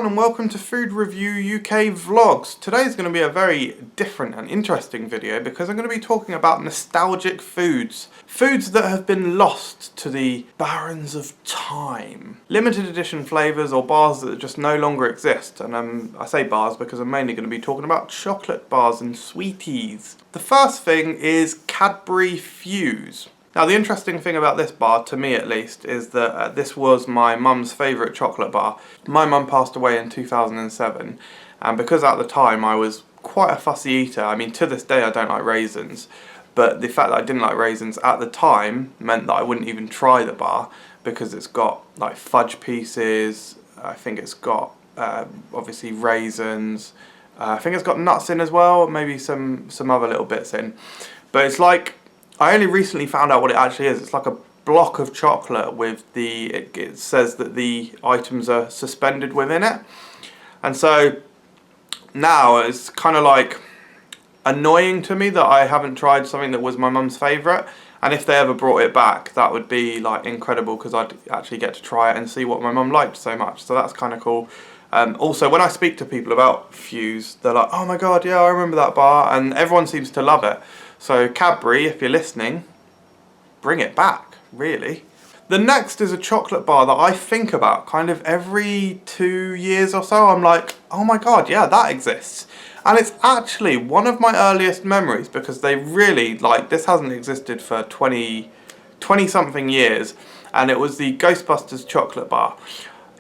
everyone and welcome to Food Review UK Vlogs. Today's going to be a very different and interesting video because I'm going to be talking about nostalgic foods. Foods that have been lost to the barrens of time. Limited edition flavours or bars that just no longer exist. And I say bars because I'm mainly going to be talking about chocolate bars and sweeties. The first thing is Cadbury Fuse. Now the interesting thing about this bar, to me at least, is that this was my mum's favourite chocolate bar. My mum passed away in 2007 and because at the time I was quite a fussy eater, I mean to this day I don't like raisins, but the fact that I didn't like raisins at the time meant that I wouldn't even try the bar because it's got like fudge pieces, I think it's got obviously raisins, I think it's got nuts in as well, maybe some other little bits in, but it's like, I only recently found out what it actually is. It's like a block of chocolate with it says that the items are suspended within it. And so now it's kind of like annoying to me that I haven't tried something that was my mum's favourite. And if they ever brought it back, that would be like incredible because I'd actually get to try it and see what my mum liked so much. So that's kind of cool. Also, when I speak to people about Fuse, they're like, oh my god, yeah, I remember that bar. And everyone seems to love it. So Cadbury, if you're listening, bring it back, really. The next is a chocolate bar that I think about kind of every 2 years or so. I'm like, oh my god, yeah, that exists. And it's actually one of my earliest memories because they really, like, this hasn't existed for 20 something years. And it was the Ghostbusters Chocolate Bar.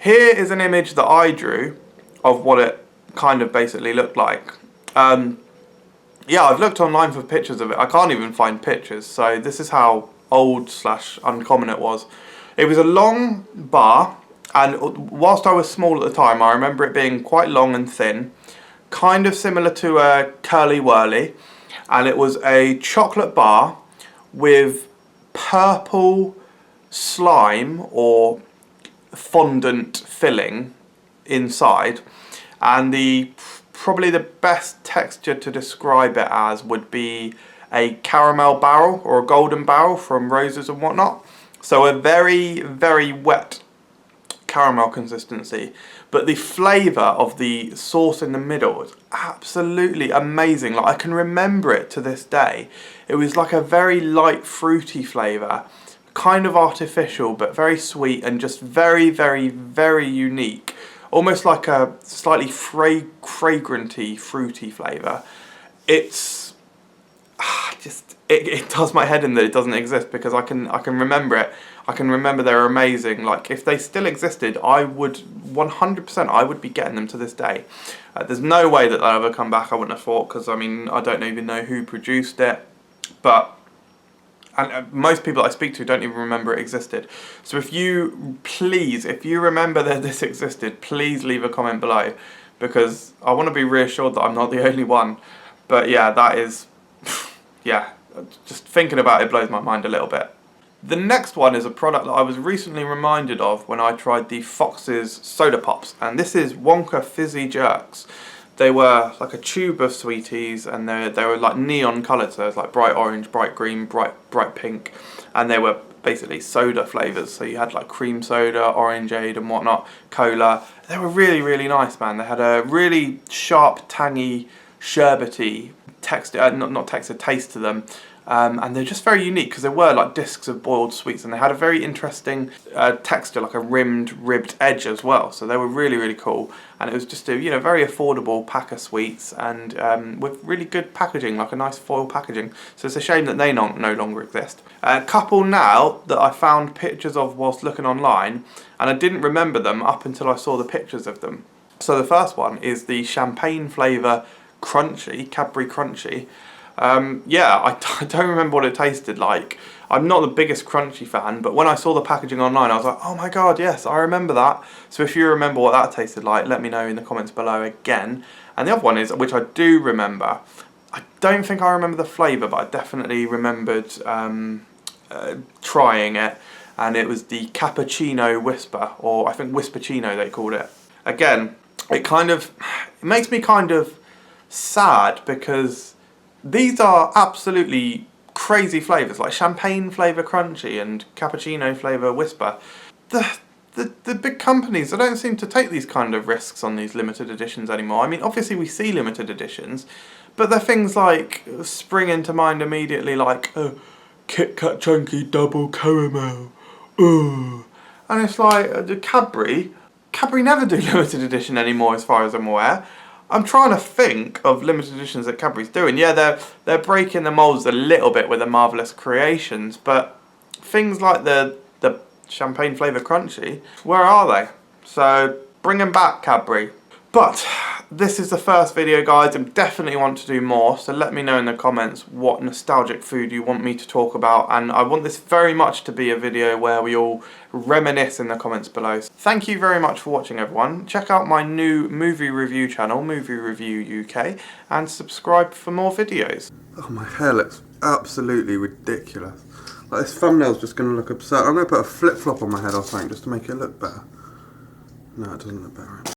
Here is an image that I drew of what it kind of basically looked like. Yeah, I've looked online for pictures of it. I can't even find pictures, so this is how old / uncommon it was. It was a long bar, and whilst I was small at the time, I remember it being quite long and thin, kind of similar to a Curly Whirly, and it was a chocolate bar with purple slime or fondant filling inside, and probably the best texture to describe it as would be a caramel barrel or a golden barrel from Roses and whatnot. So a very, very wet caramel consistency. But the flavour of the sauce in the middle was absolutely amazing. Like I can remember it to this day. It was like a very light fruity flavour, kind of artificial but very sweet and just very, very, very unique. Almost like a slightly fragranty, fruity flavour. It's it does my head in that it doesn't exist because I can remember it. I can remember they're amazing. Like if they still existed, I would 100% I would be getting them to this day. There's no way that they'll ever come back. I wouldn't have thought because I mean I don't even know who produced it, but. And most people I speak to don't even remember it existed. So if you remember that this existed, please leave a comment below because I want to be reassured that I'm not the only one. But yeah, that is, yeah, just thinking about it blows my mind a little bit. The next one is a product that I was recently reminded of when I tried the Fox's Soda Pops, and this is Wonka Fizzy Jerks. They were like a tube of sweeties and they were like neon coloured, so it was like bright orange, bright green, bright pink, and they were basically soda flavours, so you had like cream soda, orangeade and whatnot, cola. They were really, really nice, man. They had a really sharp, tangy, sherbety texture, not texture, taste to them. And they're just very unique because they were like discs of boiled sweets and they had a very interesting texture, like a ribbed edge as well. So they were really, really cool, and it was just a very affordable pack of sweets and with really good packaging, like a nice foil packaging. So it's a shame that they no longer exist. A couple now that I found pictures of whilst looking online, and I didn't remember them up until I saw the pictures of them. So the first one is the champagne flavour crunchy, Cadbury Crunchy. Yeah, I don't remember what it tasted like. I'm not the biggest crunchy fan, but when I saw the packaging online, I was like, oh my god, yes, I remember that. So if you remember what that tasted like, let me know in the comments below again. And the other one is, which I do remember, I don't think I remember the flavour, but I definitely remembered trying it, and it was the Cappuccino Whisperer, or I think Whisperccino they called it. Again, it makes me kind of sad because these are absolutely crazy flavours, like champagne flavour crunchy and cappuccino flavour whisper. the big companies, they don't seem to take these kind of risks on these limited editions anymore. I mean, obviously we see limited editions, but they're things like spring into mind immediately, like Kit Kat Chunky Double Caramel. And it's like the Cadbury never do limited edition anymore, as far as I'm aware. I'm trying to think of limited editions that Cadbury's doing. Yeah, they're breaking the molds a little bit with the Marvellous Creations, but things like the champagne flavour crunchy, where are they? So bring them back, Cadbury. But this is the first video, guys. I definitely want to do more, so let me know in the comments what nostalgic food you want me to talk about, and I want this very much to be a video where we all reminisce in the comments below. Thank you very much for watching, everyone. Check out my new movie review channel, Movie Review UK, and subscribe for more videos. Oh, my hair looks absolutely ridiculous. Like, this thumbnail's just going to look absurd. I'm going to put a flip-flop on my head or something just to make it look better. No, it doesn't look better.